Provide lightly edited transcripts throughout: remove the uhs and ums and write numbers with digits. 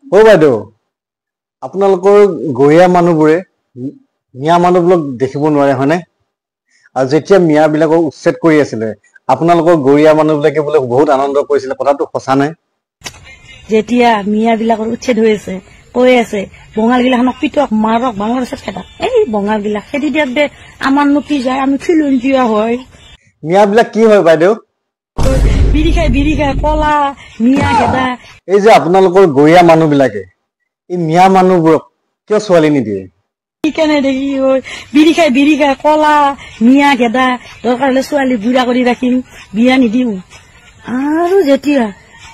অ বাইদেউ আপোনালোকৰ গৰীয়া মানুহবোৰে মিয়া মানুহবোৰক দেখিব নোৱাৰে হয়নে আৰু যেতিয়া মিয়া বিলাকক উচ্ছেদ কৰি আছিলে আপোনালোকৰ গৰীয়া মানুহবিলাকে বোলে বহুত আনন্দ কৰিছিলে কথাটো সঁচা নাই যেতিয়া মিয়া বিলাকৰ উচ্ছেদ হৈ আছে কৈ আছে বঙাল গিলাখনক পিটক মাৰক বাংলাদেশত খেদাক এই বঙাল গিলা খেদি দিয়াক দে আমাৰ নুকি যায় আমি খিলঞ্জীয়া হয় মিয়া বিলাক কি হয় বাইদেউ বিড়ি খাই কলা মিয়া খেদা এই যে আপোনালোকৰ গৰীয়া মানুহবিলাকে এই মিয়া মানুহবোৰক কিয় ছোৱালী নিদিয়ে কেনে দেখি হয় বিড়ি খাই কলা মিয়া খেদা দৰকাৰ হলে ছোৱালী বুঢ়া কৰি ৰাখিম বিয়া নিদিম আৰু যেতিয়া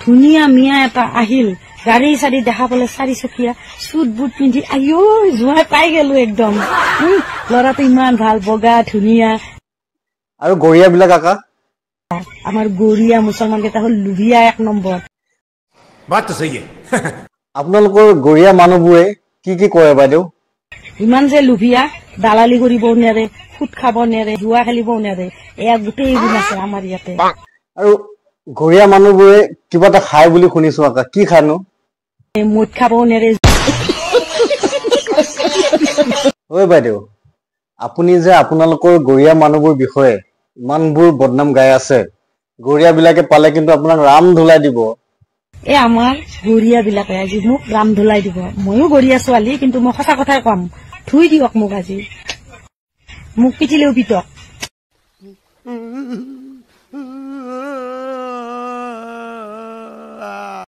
ধুনীয়া মিয়া এটা আহিল গাড়ী চাৰি দেখা পালে 4 চকীয়া চুট বুট পিন্ধি আইও জোঁৱাই পাই গেলো একদম লৰাটো ইমান ভাল বগা ধুনীয়া আৰু গৰীয়া বিলাক আকা আমাৰ গৰীয়া মুছলমান কেইটা হল লুভিয়া 1 নম্বৰ বাত তো সহি আপোনালোকৰ গৰীয়া মানুহবোৰে কি কৰে বাইদেউ ইমান যে লুভিয়া দালালি কৰিব নেৰে ফুট খাব নেৰে জুৱা খেলিব নেৰে এয়া গোটেই গুণ আছে আমাৰ ইয়াতে আৰু গৰীয়া মানুহবোৰে কিবা এটা খাই বুলি শুনিছো আকা কি খানো মদ খাব নেৰে ঐ বাইদেউ আপুনি যে আপোনালোকৰ গৰীয়া মানুহবোৰ বিষয়ে ইমানবোৰ বদনাম গাই আছে গৰীয়া বিলাকে পালে কিন্তু আপোনাক ৰাম ধুলাই দিব এ আমাৰ গৰীয়া বিলাকে আজি মোক ৰাম ধুলাই দিব ময়ো গৰীয়া ছোৱালী কিন্তু মই সঁচা কথাই কম ধুই দিয়ক মোক আজি মোক পিটিলেও পিটক